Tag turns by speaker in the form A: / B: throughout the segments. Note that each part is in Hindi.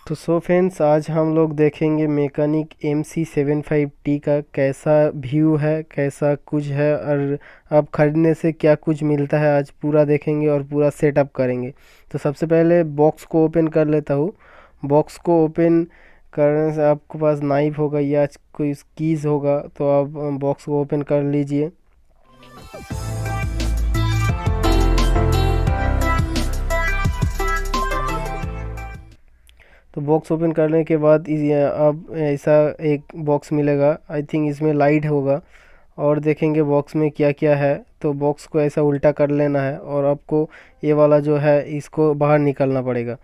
A: तो सो फ्रेंड्स, आज हम लोग देखेंगे मैकेनिक MC75T का कैसा व्यू है, कैसा कुछ है और अब ख़रीदने से क्या कुछ मिलता है। आज पूरा देखेंगे और पूरा सेटअप करेंगे। तो सबसे पहले बॉक्स को ओपन कर लेता हूँ। बॉक्स को ओपन करने से आपके पास नाइफ होगा या कोई कीज़ होगा, तो आप बॉक्स को ओपन कर लीजिए। तो बॉक्स ओपन करने के बाद अब ऐसा एक बॉक्स मिलेगा। आई थिंक इसमें लाइट होगा और देखेंगे बॉक्स में क्या क्या है। तो बॉक्स को ऐसा उल्टा कर लेना है और आपको ये वाला जो है इसको बाहर निकालना पड़ेगा।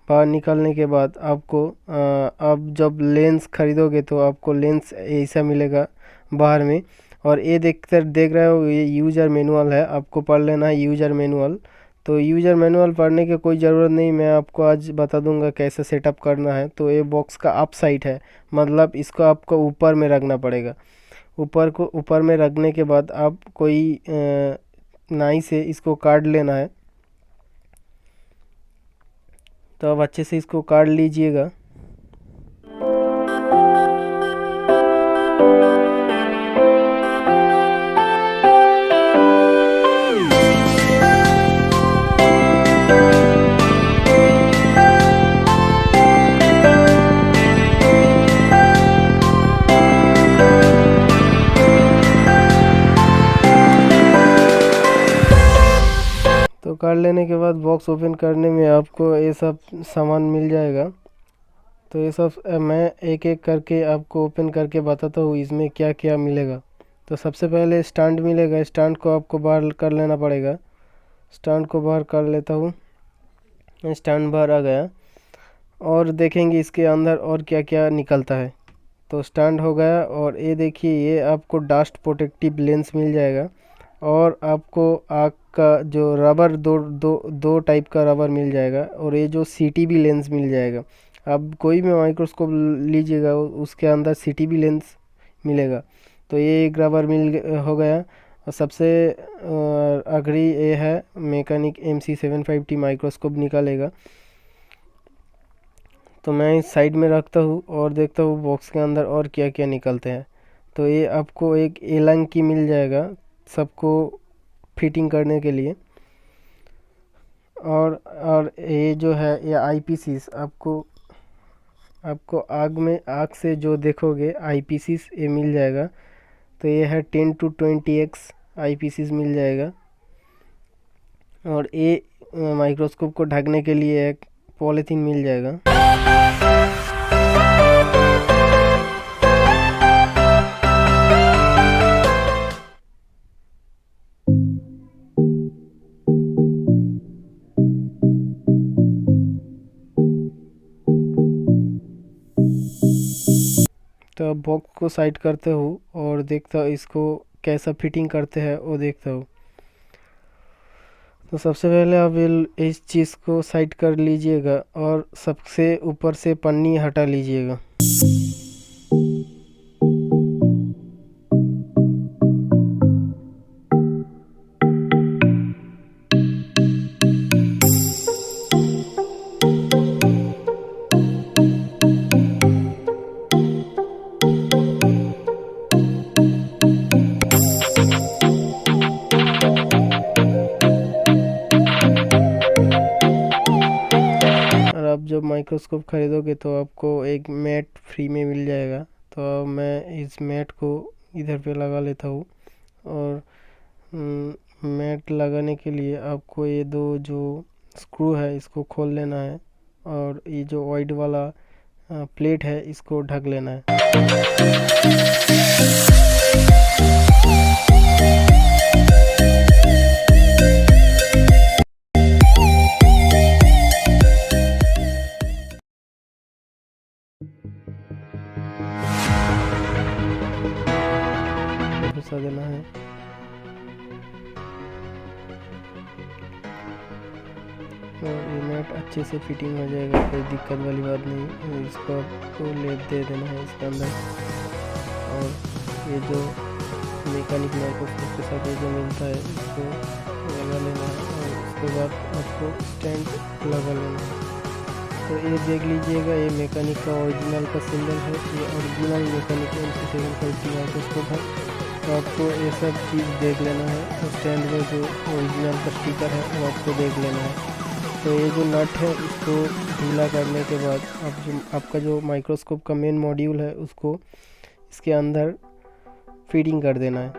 A: बाहर निकालने के बाद आपको अब जब लेंस खरीदोगे तो आपको लेंस ऐसा मिलेगा बाहर में। और ये देख रहे हो, ये यूज़र मैनुअल है, आपको पढ़ लेना है यूज़र मैनुअल। तो यूज़र मैनुअल पढ़ने की कोई ज़रूरत नहीं, मैं आपको आज बता दूंगा कैसे सेटअप करना है। तो ये बॉक्स का अप साइड है, मतलब इसको आपको ऊपर में रखना पड़ेगा। ऊपर में रखने के बाद आप कोई नाई से इसको काट लेना है। तो आप अच्छे से इसको काट लीजिएगा। तो काट लेने के बाद बॉक्स ओपन करने में आपको ये सब सामान मिल जाएगा। तो ये सब मैं एक एक करके आपको ओपन करके बताता हूँ इसमें क्या क्या मिलेगा। तो सबसे पहले स्टैंड मिलेगा, स्टैंड को आपको बाहर कर लेना पड़ेगा। स्टैंड को बाहर कर लेता हूँ, स्टैंड बाहर आ गया। और देखेंगे इसके अंदर और क्या क्या निकलता है। तो स्टैंड हो गया और ये देखिए, ये आपको डस्ट प्रोटेक्टिव लेंस मिल जाएगा और आपको आँख का जो रबर दो टाइप का रबर मिल जाएगा और ये जो CTB लेंस मिल जाएगा। आप कोई भी माइक्रोस्कोप लीजिएगा उसके अंदर CTB लेंस मिलेगा। तो ये एक रबर हो गया। और सबसे आखिरी ये है मैकेनिक MC75T माइक्रोस्कोप निकालेगा। तो मैं इस साइड में रखता हूँ और देखता हूँ बॉक्स के अंदर और क्या क्या निकलते हैं। तो ये आपको एक एलंग की मिल जाएगा सबको फिटिंग करने के लिए। और ये जो है ये IPCs आपको आग से जो देखोगे IPCs ये मिल जाएगा। तो ये है 10 to 20x IPCs मिल जाएगा। और ये माइक्रोस्कोप को ढकने के लिए एक पॉलीथीन मिल जाएगा। तो अब बॉक्स को साइड करते हो और देखता हूँ इसको कैसा फिटिंग करते हैं वो देखता हूँ। तो सबसे पहले आप इस चीज़ को साइड कर लीजिएगा और सबसे ऊपर से पन्नी हटा लीजिएगा। आप जब माइक्रोस्कोप खरीदोगे तो आपको एक मैट फ्री में मिल जाएगा। तो मैं इस मैट को इधर पे लगा लेता हूँ। और मैट लगाने के लिए आपको ये दो जो स्क्रू है इसको खोल लेना है और ये जो वाइट वाला प्लेट है इसको ढक लेना है। घुसा देना है। और ये मैट अच्छे से फिटिंग हो जाएगा, कोई दिक्कत वाली बात नहीं। इसको आपको लेप दे देना है इसके अंदर। और ये जो मैकेनिक माइक्रोस्कोप के साथ ये जो मिलता है इसको लगा लेना है और उसके बाद आपको स्टैंड लगा लेना है। तो ये देख लीजिएगा, ये मैकेनिक का ओरिजिनल का सिंबल है, ये ओरिजिनल मैकेनिक MC75T माइक्रोस्कोप है। तो आपको ये सब चीज़ देख लेना है। तो स्टैंड में जो ओरिजिनल का स्टिकर है वो आपको देख लेना है। तो ये जो नट है इसको ढीला करने के बाद आपका जो माइक्रोस्कोप का मेन मॉड्यूल है उसको इसके अंदर फीडिंग कर देना है।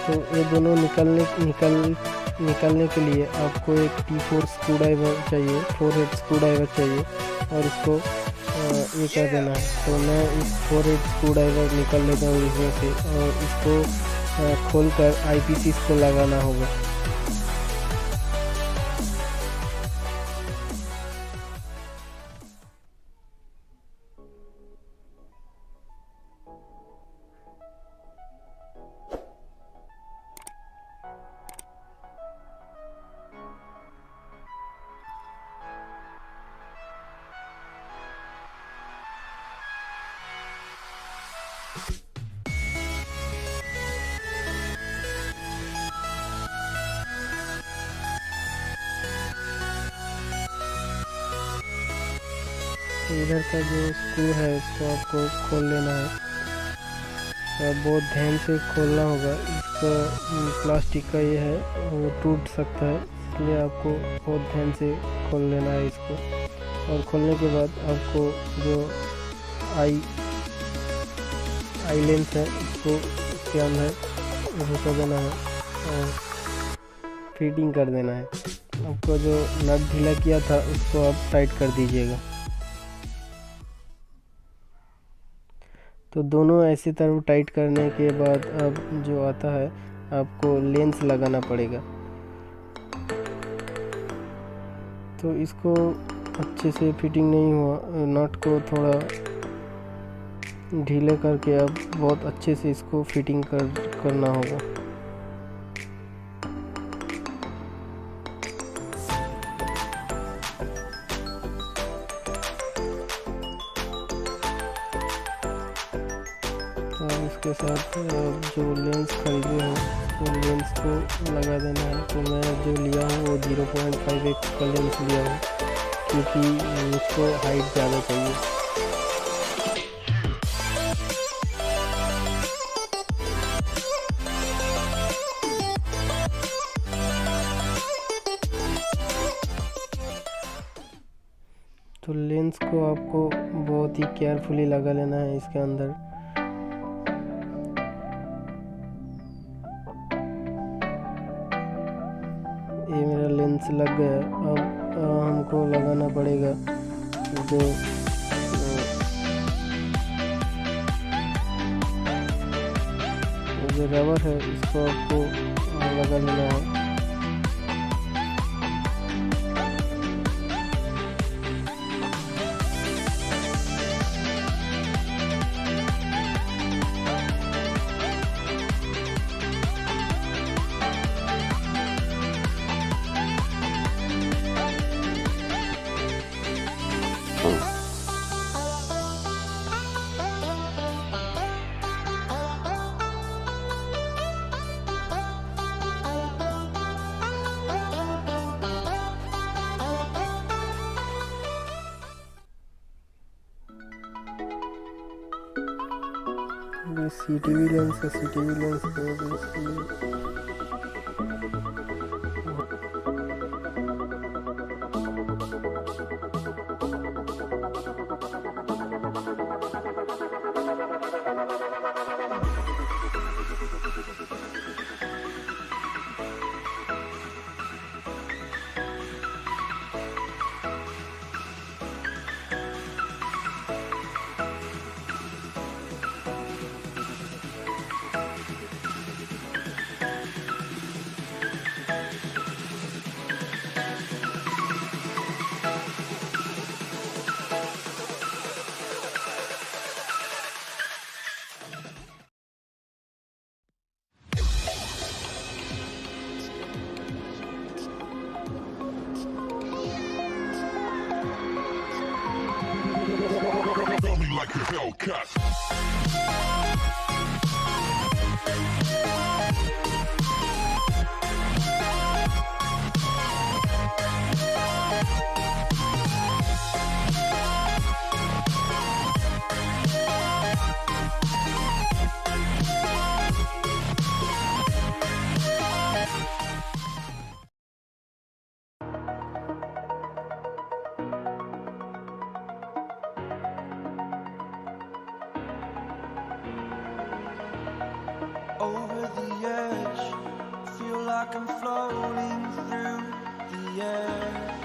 A: तो ये दोनों निकलने के लिए आपको एक T4 स्क्रू ड्राइवर चाहिए, 4 हेड स्क्रू ड्राइवर चाहिए और इसको ये कर देना है। तो मैं इस 4 हेड स्क्रू ड्राइवर निकल लेता हूँ इसमें से और इसको खोलकर आईपीसी को लगाना होगा। तो इधर का जो स्क्रू है इसको आपको खोल लेना है और बहुत ध्यान से खोलना होगा। इसका प्लास्टिक का ये है वो टूट सकता है, इसलिए आपको बहुत ध्यान से खोल लेना है इसको। और खोलने के बाद आपको जो आई लेंस है इसको इसके अंदर घुसा देना है और फिटिंग कर देना है। आपको जो नट ढीला किया था उसको आप टाइट कर दीजिएगा। तो दोनों ऐसी तरह टाइट करने के बाद अब जो आता है आपको लेंस लगाना पड़ेगा। तो इसको अच्छे से फिटिंग नहीं हुआ, नट को थोड़ा ढीले करके अब बहुत अच्छे से इसको फिटिंग करना होगा। तो इसके साथ जो लेंस खरीदे हो तो लेंस को लगा देना है। तो मैं जो लिया हूँ वो 0.5x का लेंस लिया हूँ क्योंकि मुझको हाइट ज़्यादा चाहिए। तो लेंस को आपको बहुत ही केयरफुली लगा लेना है इसके अंदर। ये मेरा लेंस लग गया। अब हमको लगाना पड़ेगा जो रबर है इसको आपको लगा लेना है। ये CTV लेंस है, CTV लेंस को
B: like a Hellcat.
C: Over the edge, feel like I'm floating through the air.